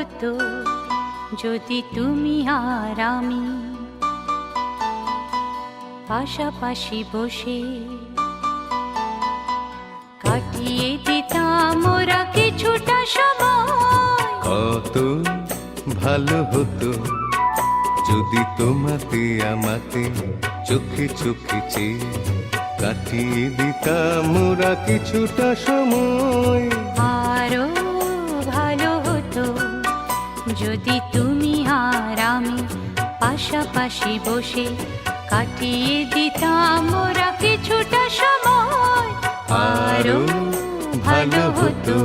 হতো যদি তুমি আর আমি পাশাপাশি বসে কাটিয়ে দিতাম ওরা কিছুটা সময়। কত ভালো হতো যদি তোমাতে আমাতে চোখে চোখে চেয়ে কাটিয়ে দিতাম ওরা কিছুটা সময়। আরো ভালো হতো যদি তুমি আর আমি পাশাপাশি বসে কাটিয়ে দিতাম ওরা কিছুটা সময়। আরো ভালো হতো।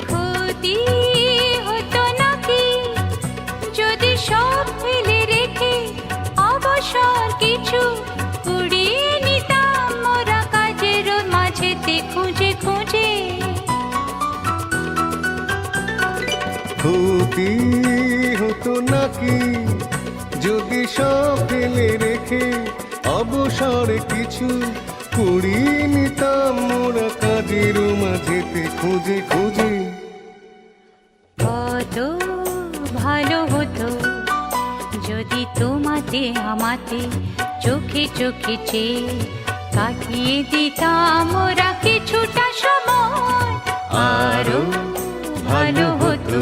ক্ষতি হতো নাকি যদি সব ফেলে রেখে অবসর কিছু কুড়িয়ে নিতাম মোরা কাজের মাঝেতে খুঁজে খুঁজে। ক্ষতি হতো নাকি যদি সব ফেলে রেখে অবসর কিছু কুড়িয়ে নিতাম মোরা কাজের মাঝেতে খুঁজে খুঁজে। কত ভালো হতো যদি তোমাতে আমাতে চোখে চোখে চেয়ে কাটিয়ে দিতাম ওরা কিছুটা সময়। আরো ভালো হতো।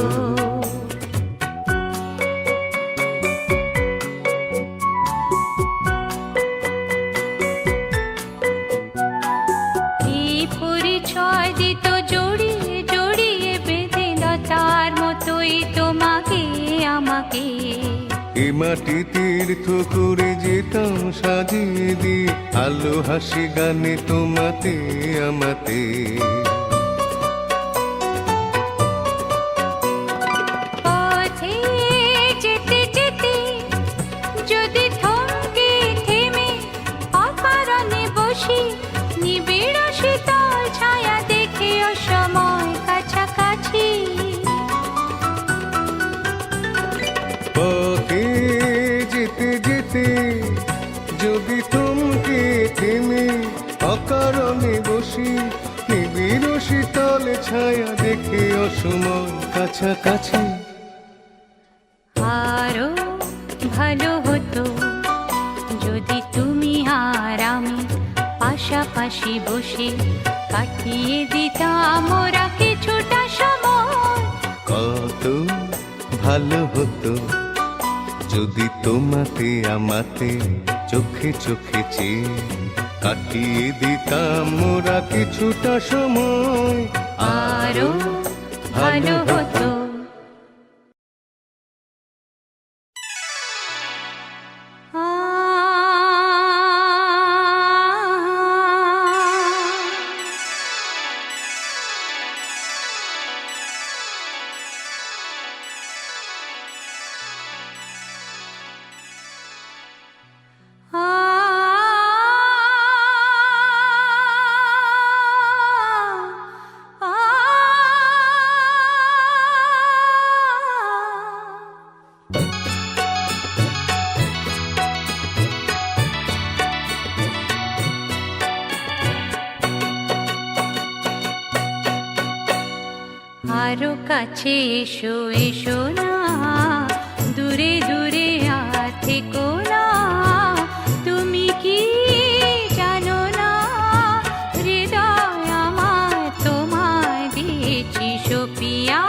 এই পরিচয় দিত জড়িয়ে জড়িয়ে বেঁধে লতার মতোই তোমাকে আমাকে। এ মাটি তীর্থ করে যেতাম সাজিয়ে দিয়ে আলো হাসি গানে তোমাতে আমাতে। পথে যেতে যেতে যদি থমকে থেমে অকারণে বসি নিবিড় শীতল ছায়া দেখে অসময় কাছাকাছি। পথে যেতে যেতে যদি থমকে থেমে অকারণে বসি নিবিড় শীতল ছায়া দেখে অসময় কাছাকাছি। আরো ভালো হতো যদি তুমি আর আমি পাশাপাশি বসে কাটিয়ে দিতাম ওরা কিছুটা সময়। কত ভালো হতো যদি তোমাতে আমাতে চোখে চোখে চেয়ে কাটিয়ে দিতাম ওরা কিছুটা সময়। আরো ভালো হতো। আরো কাছে এসো এসো না দূরে দূরে আর থেকো না। তুমি কি জানো না হৃদয় আমার তোমায় দিয়েছি সপিয়া।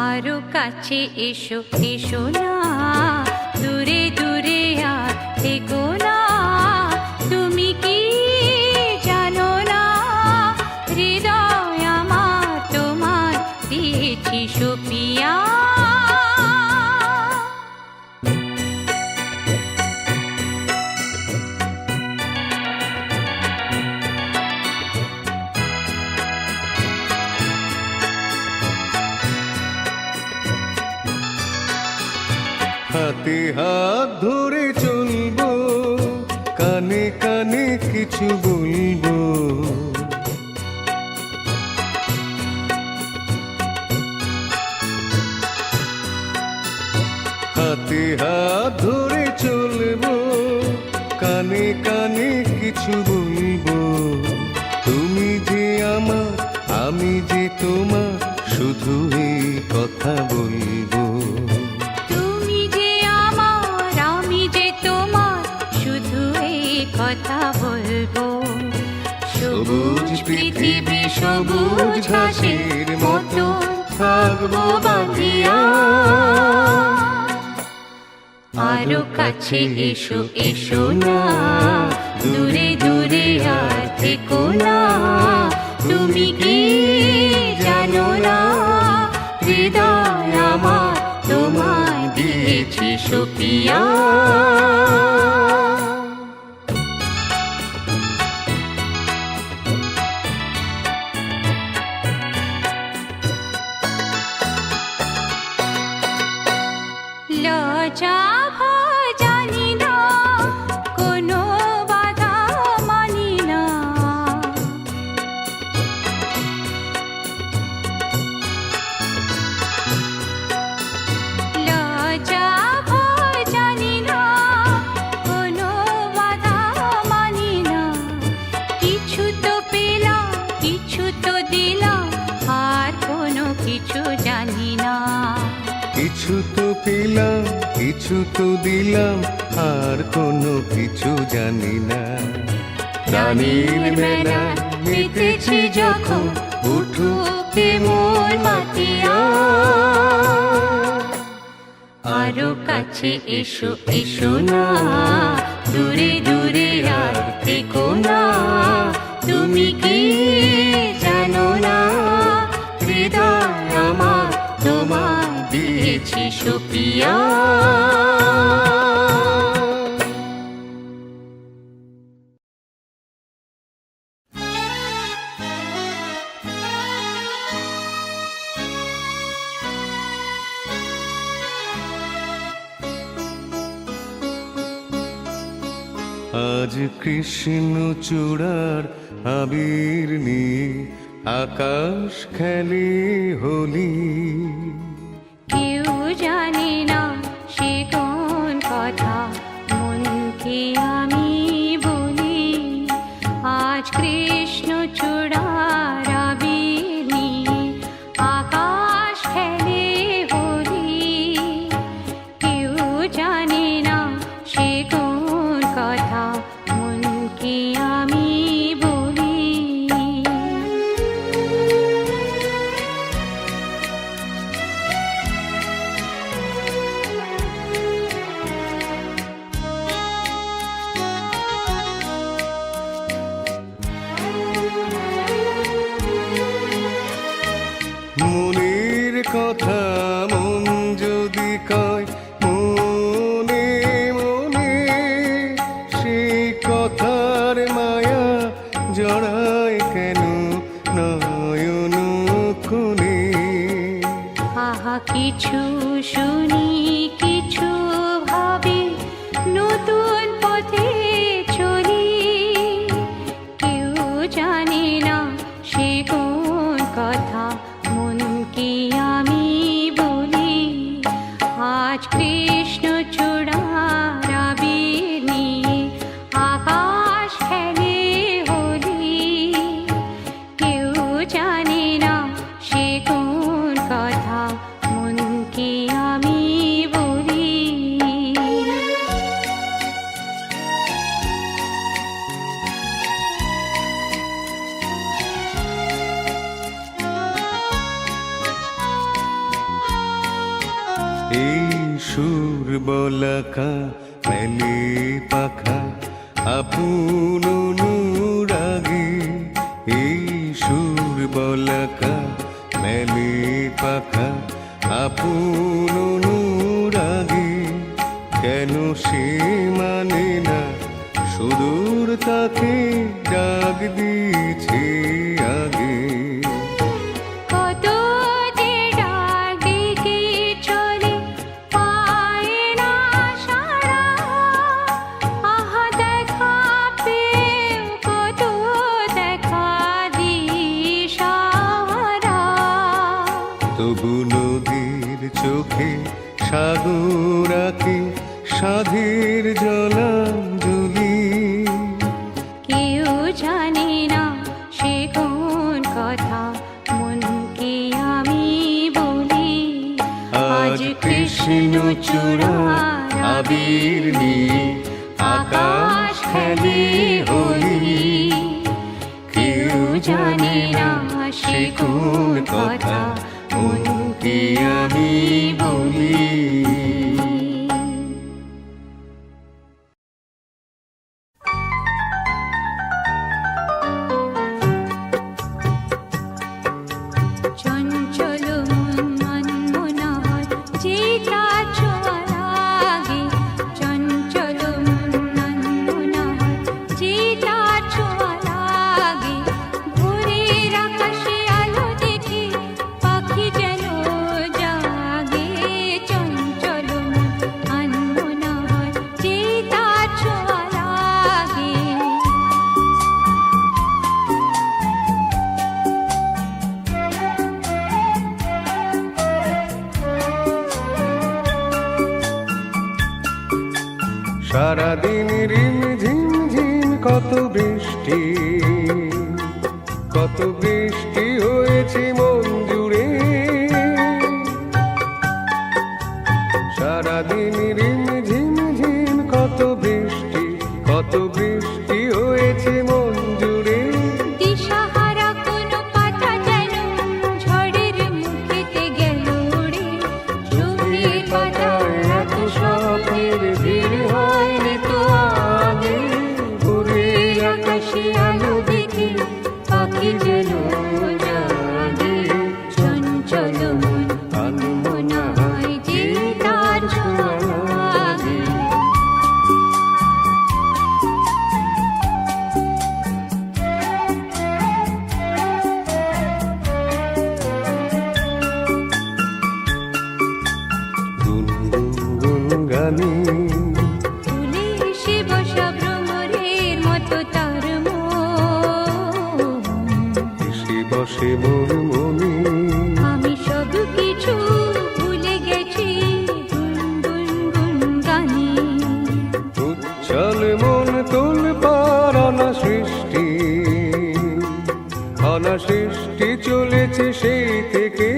আরো কাছে এসো এসো না দূরে দূরে আর থেকো না। তুমি কি জানো না হৃদয় আমার তোমায় দিয়েছি সপিয়া। হাতে হাত ধরে চলবো কানে কানে কিছু বলবো। হাতে হাত ধরে চলবো, কানে কানে কিছু বলবো। তুমি যে আমার, আমি যে তোমার, শুধু এই কথা বলবো। তুমি যে আমার, আমি যে তোমার, শুধু এই কথা বলবো। সবুজ পৃথিবী সবুজ ঘাসের মতো থাকবো বাঁধিয়া। আরো কাছে এসো এসো না, দূরে দূরে আর থেকো না। তুমি কি জানো না, হৃদয় আমার তোমায় দিয়েছি সপিয়া। লজ্জা ভয় জানি না, কোনো বাধা মানি না। লজ্জা ভয় জানি না, কোনো বাধা মানি না। কিছু তো পেলাম, কিছু তো দিলাম, আর কোনো কিছু জানি না। কিছু তো পেলাম, কিছু তো দিলাম, আর কোনো কিছু জানি না। প্রাণীর মেলা মেতেছি যখন, উঠুকে মন মাতিয়া। আরো কাছে এসো এসো না, দূরে দূরে আর থেকো না। তুমি কি জানো না, হৃদয় আমার তোমায় দিয়েছি সপিয়া। আজ কৃষ্ণ চূড়ার আবির নিয়ে আকাশ খেলে হোলি। কেউ জানে না সে কোন কথা, মনকে আমি বলি। আজ কৃষ্ণ চূড়ার আবির নিয়ে আকাশ খেলে হোলি। কেউ জানে না সে কোন কথা, মনকে আমি বলি। মনের কথা মন যদি কয়, মনে মনে সেই কথার মায়া জড়ায় কেন নয়ন কোণে। আহা কিছু শুনি, কিছু ভাবি, নতুন পথে চলি। কেউ জানে না সে কোন কথা, মনকে আমি বলি। আজ কৃষ্ণ চূড়ার আবির নিয়ে আকাশ খেলে হোলি। কেউ জানে না সে কোন কথা, মনকে আমি বলি। এই সুর বলাকা মেলে পাখা আপন অনুরাগে। এই সুর বলাকা মেলে পাখা আপন অনুরাগে। কেন সে মানে না সুদূর তাকে ডাক দিয়েছে আগে। কত যে ডাক ডেকে চলে, পায় না সাড়া। আহা দেখা পেয়েও কত দেখা দিশাহারা। তবু নদীর চোখে সাগর আঁকি সাধের জলাঞ্জলি। কেউ জানে না সে কোন কথা মনকে আমি বলি। আজ কৃষ্ণ চূড়ার আবির নিয়ে আকাশ খেলে হোলি। কেউ জানে না সে কোন কথা মনকে আমি বলি। চঞ্চল মন মনমোহন যে তার ছোঁয়া লাগে। চঞ্চল মন মনমোহন যে তার ছোঁয়া লাগে। ভোরের আকাশে আলো দেখে পাখি যেন জাগে। চঞ্চল মন মনমোহন যে তার ছোঁয়া লাগে। সারাদিন রিম ঝিম ঝিম কত বৃষ্টি, কত বৃষ্টি হয়েছে মন জুড়ে। সারাদিন রিম ঝিম ঝিম কত বৃষ্টি, কত বৃষ্টি হয়েছে মন জুড়ে। দিশাহারা কোনো পাতা যেন ঝড়ের মুখেতে গেল উড়ে। চোখের পাতায় এত স্বপ্নের ভিড় হয়নি তো আগে। ভোরের আকাশে আলো দেখে পাখি যেন জাগে। চঞ্চল মন আনমনা হয় যে তার ছোঁয়া লাগে। গুনগুন গানে ফুলে এসে বসা ভ্রমরের মতো তার মন। এসে বসে মোর মনে। আমি সব কিছু ভুলে গেছি গুনগুন গানে। উচ্ছল মন তোল পার অনাসৃষ্টি, অনাসৃষ্টি চলেছে সেই থেকে।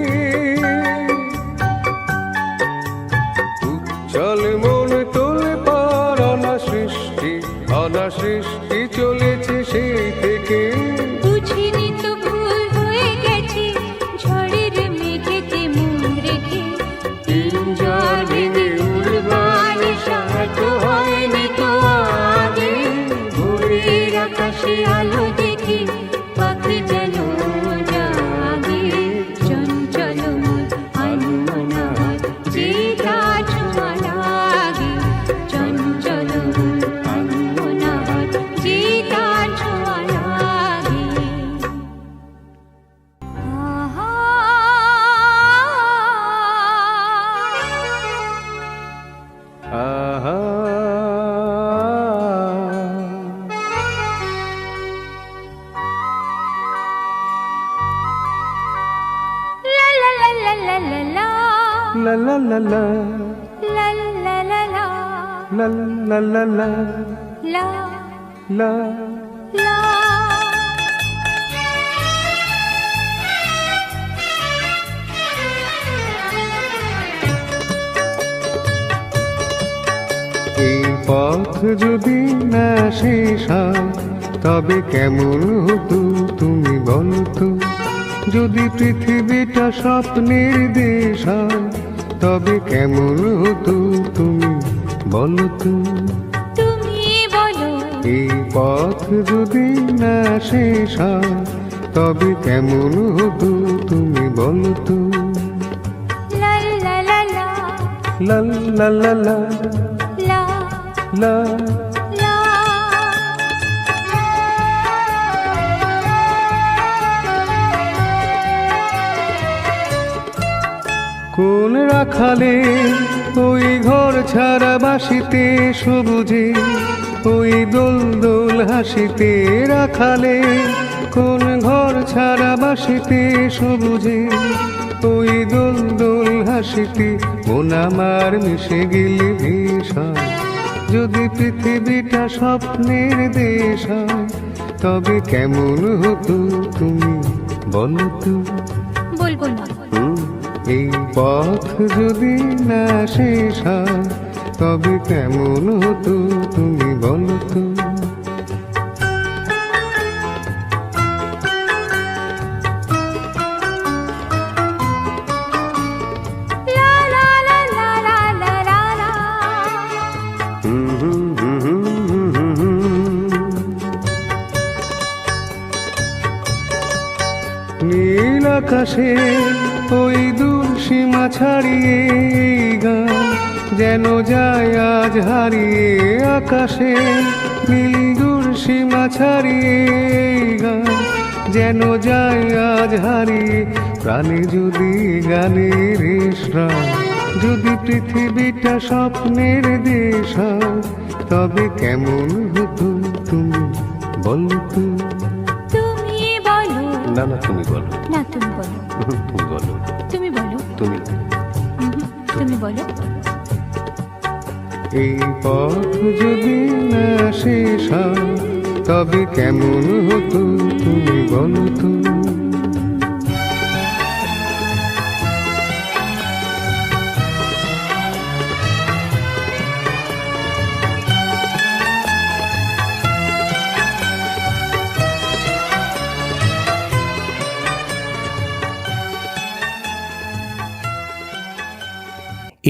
উচ্ছল মন তোল পার অনাসৃষ্টি, অনাসৃষ্টি চলেছে সেই থেকে। বুঝিনি তো ভুল হয়ে গেছে ঝড়ের মেঘেতে মন রেখে। পিঞ্জর ভেঙে উড়বার সাহস হয়নি তো আগে। ভোরের আকাশে আলো দেখে পাখি যেন জাগে। চঞ্চল মন আনমনা হয় যে তার ছোঁয়া লাগে। চঞ্চল মন আনমনা হয় যে তার ছোঁয়া লাগে। আহা আহা লা লা লা লা লা লা লা। লা লা লা লা La la la la লা লা লা লা la লা। la. এই পথ যদি না শেষ হয় তবে কেমন হতো তুমি বলতো। যদি পৃথিবীটা স্বপ্নের দেশ হয় তবে কেমন হতো তুমি বলতো। তুমি বলো এই পথ যদি না শেষ হয় তবে কেমন হতো তুমি বলতো। la la la la লা লা লা লা la লা। la. কোন রাখালে ওই ঘর ছাড়া বাসিতে সবুজে, ওই দোল দোল হাসিতে রাখালে। কোন ঘর ছাড়া বাসিতে সবুজে, ওই দোল দোল হাসিতে মন আমার মিশে গেলে ভীষণ। যদি পৃথিবীটা স্বপ্নের দেশ হয়, তবে কেমন হতো তুমি বলো তো? বলবো না। এই পথ যদি না শেষ হয়, তবে কেমন হতো তুমি বলো তো? লা লা লা লা লা লা লা লা। নীল আকাশে ওই দূর সীমা ছাড়িয়ে এই গান যেন যায় আজ হারিয়ে। আকাশে নীল দূর সীমা ছাড়িয়ে এই গান যেন যায় আজ হারিয়ে। প্রাণে যদি গানের শ্রাম, যদি পৃথিবীটা স্বপ্নের দেশ হয়, তবে কেমন হতো তুমি বলো তো? তুমি বলো। না না, তুমি বলো। না, তুমি বলো। তুমি বলো। তুমি বলো। তুমি তুমি বলো। এই পথ যদি না শেষ হয়, তবে কেমন হতো তুমি বলো তো?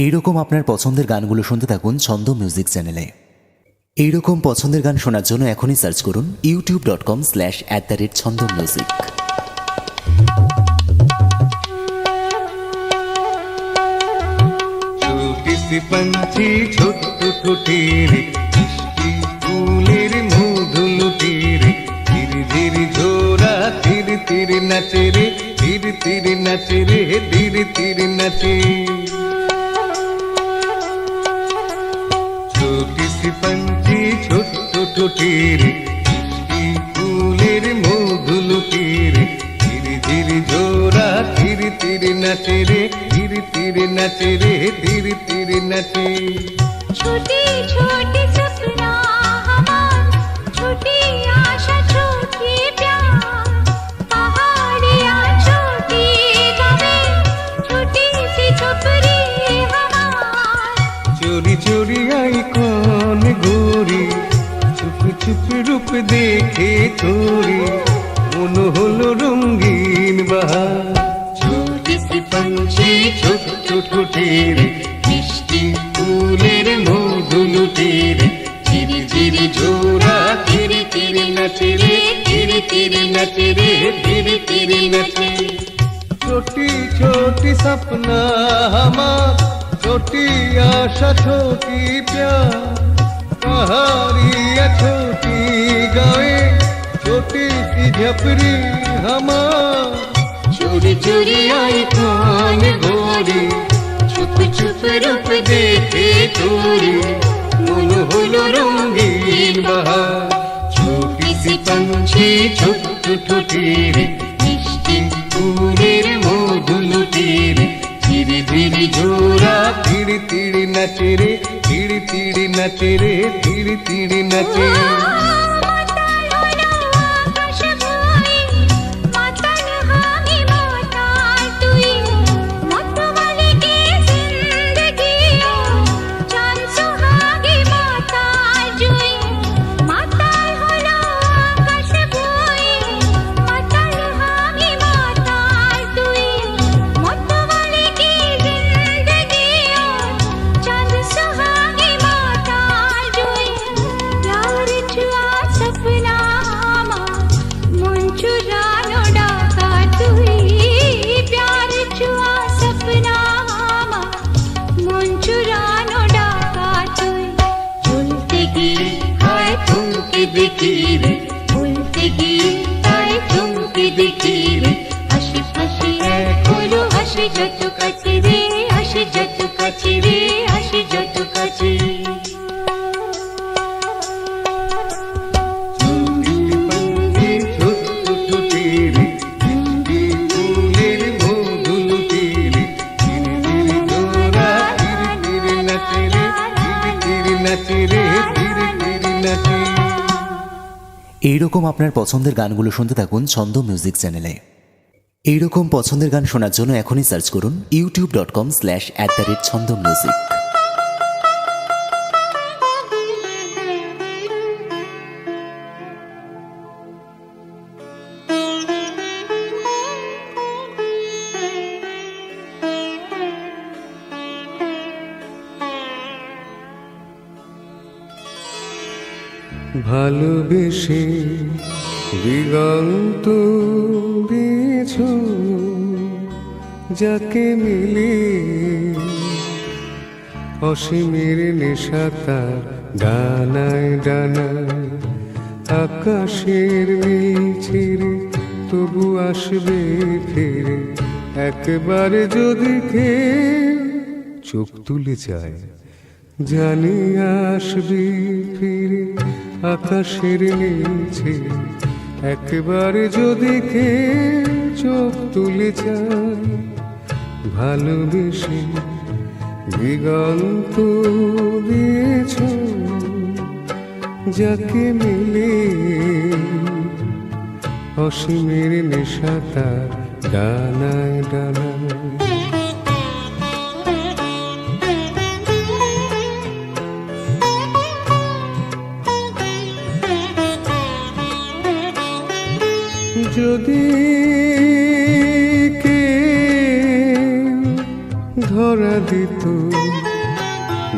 এইরকম আপনার পছন্দের গানগুলো শুনতে থাকুন ছন্দ মিউজিক চ্যানেলে। এইরকম পছন্দের গান শোনার জন্য এখনই সার্চ করুন youtube.com/@ছন্দমিউজিক। छोटी सी पंछी छोटू टूटीरे, मिष्टी फूलेर मधुलु तीरे, धीरे धीरे झोरा धीरे धीरे नाचे रे, धीरे धीरे नाचे रे, धीरे धीरे नाचे। छोटी सी पंछी छोटू टूटीरे, मिष्टी फूलेर मधुलु तीरे, धीरे धीरे झोरा धीरे धीरे नाचे रे, धीरे धीरे नाचे रे, धीरे धीरे नाचे। छोटी छोटी सपना हमार, छोटी आशा छोटी प्यार, पहाड़ियाँ छोटी गावे, छोटी सी छपरी हमार। चोरी चोरी आई कौन गोरी, चुप चुप रूप देखे चोरी, मन हलो रंगीन बहार। छोटी सी पंछी छोटू टूटीरे, मिष्टी फूलेर मधुलु तीरे, धीरे धीरे झोरा धीरे धीरे नाचे रे, धीरे धीरे नाचे रे, धीरे धीरे नाचे। छोटी छोटी सपना हमार, छोटी आशा छोटी प्यार, पहाड़ियाँ छोटी गावे, छोटी सी झपरी हमार। चोरी चोरी आई कौन गोरी, चुप चुप रूप देखे चोरी, मन हलो रंगीन बहार। छोटी सी पंछी छोटू टूटीरे, मिष्टी फूलेर मधुलु तीरे, धीरे धीरे झोरा धीरे धीरे नाचे रे, धीरे धीरे नाचे रे, धीरे धीरे नाचे। মাতাল হলো আকাশ ভুঁই, মাতাল আমি মাতাল তুই, মতওয়ালিকে জিন্দগিও, চাঁদ সোহাগী মাতাল জুই। মাতাল হলো আকাশ ভুঁই, মাতাল আমি মাতাল তুই, মতওয়ালিকে জিন্দগিও, চাঁদ সোহাগী মাতাল জুই। प्यार छुआ सपना हमार, मन चुरानो डाका तुई। प्यार छुआ सपना हमार, मन चुरानो डाका तुई। झुलते गई हाय तुमके देखी रे, भूलते गई हाय तुमके देखी रे, হাসি হাসি এক হলো হাসি যত কাছে রে, হাসি যত কাছে রে, হাসি যত কাছে। छोटू टूटीरे, मिष्टी फूलेर मधुलु तीरे, धीरे धीरे এইরকম আপনার পছন্দের গানগুলো শুনতে থাকুন ছন্দ মিউজিক চ্যানেলে। এইরকম পছন্দের গান শোনার জন্য এখনই সার্চ করুন youtube.com/@ছন্দমিউজিক। ভালোবেসে দিগন্ত দিয়েছ যাকে মিলে অসীমের নেশা তার ডানায় ডানায় আকাশের নীল ছেড়ে তবু আসবে ফিরে একবার যদি খেয়ে চোখ তুলে যায় জানি আসবি ফিরে আকাশের নিচে একবার যদি কে চোখ তুলে যায় ভালোবেসে দিগন্ত দিয়েছ যাকে মিলে অসীমের নেশা তার ডানায় ডানায়। যদি কে ধরা দিত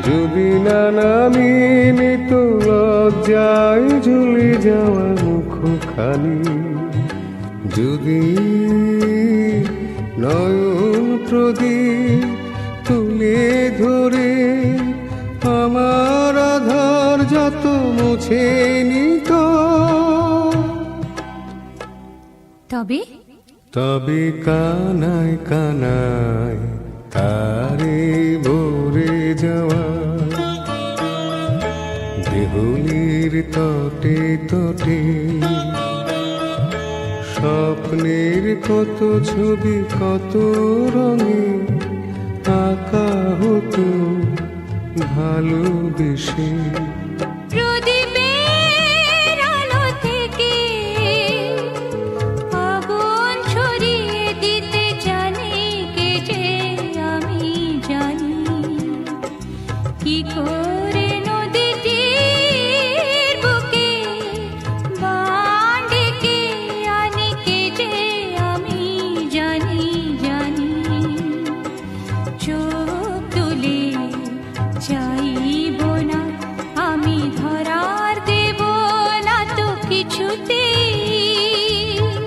যদি না নামিয়ে নিত লজ্জায় ঝুলে যাওয়া মুখখানি যদি নয়ন প্রদীপ তুলে ধরে আমার আধার যত মুছে নিত তবে কানায় কানায় তারে ভরে যাওয়া দেহুলির তটে তটে স্বপ্নের কত ছবি কত রঙে আঁকা হতো ভালোবেসে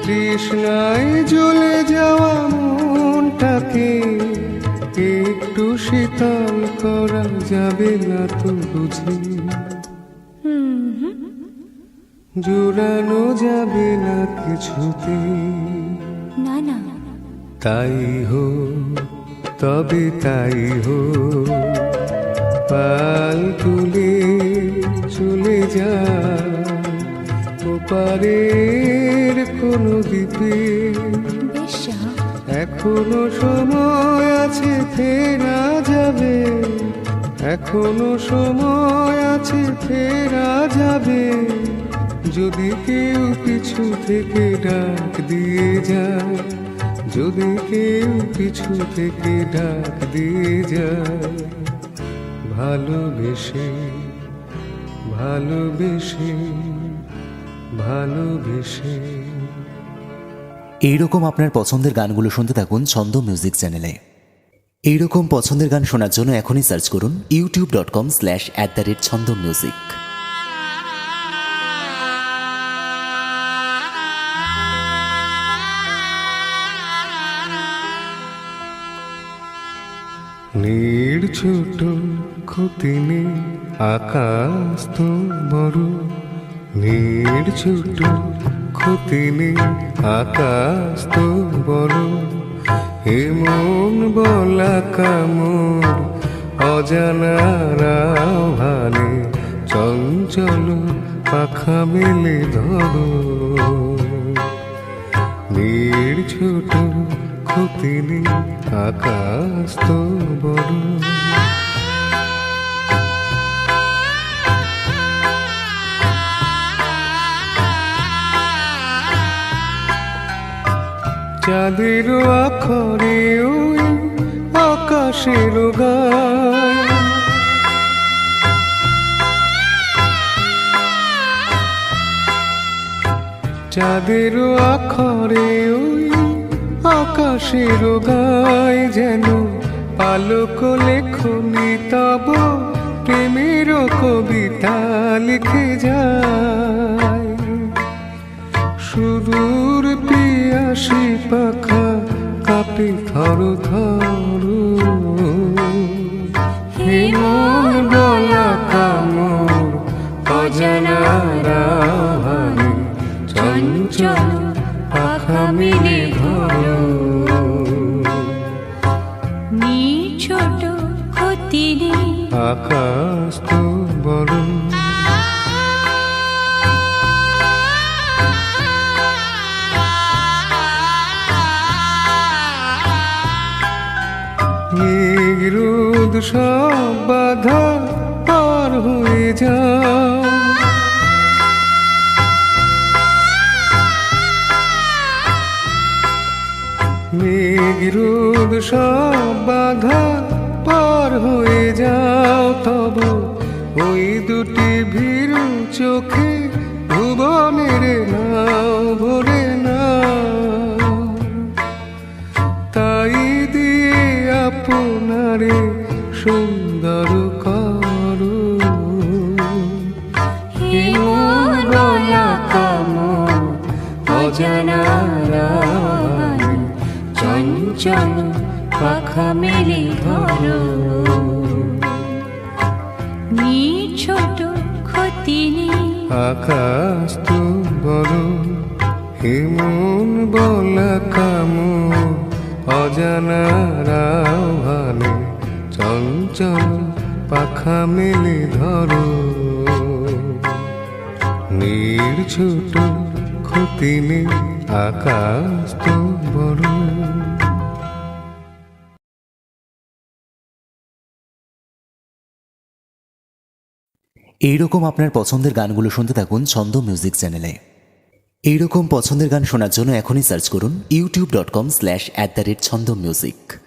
তৃষ্ণায় জ্বলে যাওয়া মনটাকে একটু শীতল করা যাবে না তো বুঝি জোড়ানো যাবে না কিছুতে না না তাই হো তবে তাই হো পাল তুলে চলে যা ওপারের কোনো দ্বীপে এখনো সময় আছে ফেরা যাবে এখনো সময় আছে ফেরা যাবে যদি কেউ পিছু থেকে ডাক দিয়ে যায় যদি কেউ পিছু থেকে ডাক দিয়ে যায় ভালোবেসে ভালোবেসে ভালোবেসে। এইরকম আপনার পছন্দের গানগুলো শুনতে থাকুন ছন্দ মিউজিক চ্যানেলে। এইরকম পছন্দের গান শোনার জন্য এখনই সার্চ করুন youtube.com/@ছন্দমিউজিক। নীড় ছোট খুতিনে আকাশ তো বড় নীড় ছোট খুতিনে আকাশ তো বড় হে মন বলা কামড় অজানার আহ্বানে চঞ্চল পাখা মেলে ধরো নীড় ছোট খুতিনে আকাশ তো বড়। চাঁদের আখরে ওই আকাশের গায়, চাঁদের আখরে ওই আকাশের গায়, যেন আলোক লেখনি তব প্রেমের কবিতা লিখে যায়। সুদূর পিয়াসী পাখা কাঁপে থর থর, হে মন বলা কামর অজানা রাহানে, চঞ্চল পাখা মেলে ধরো। ছোট ক্ষতি নেই, আকাশ তো বড়, মেঘ রোদ সব বাধা পার হয়ে যাও, মেঘ রোদ সব বাধা পার হয়ে যাও, তব ওই দুটি ভীরু চোখে ভুবনের নাও ভরে নাও। তাই দিয়ে আপনারে সুন্দর করো, হে মন বলা কামর অজানা রাহানে, চঞ্চল পাখা মেলে ধরো। ছোট ক্ষতি নেই, আকাশ তো বড়, হে মন বলা কামর অজানা রাহানে, চঞ্চল পাখা মেলে ধরো। ছোট ক্ষতি নেই, আকাশ তো বড়। এইরকম আপনার পছন্দের গানগুলো শুনতে থাকুন ছন্দ মিউজিক চ্যানেলে। এইরকম পছন্দের গান শোনার জন্য এখনই সার্চ করুন youtube.com/ছন্দমিউজিক।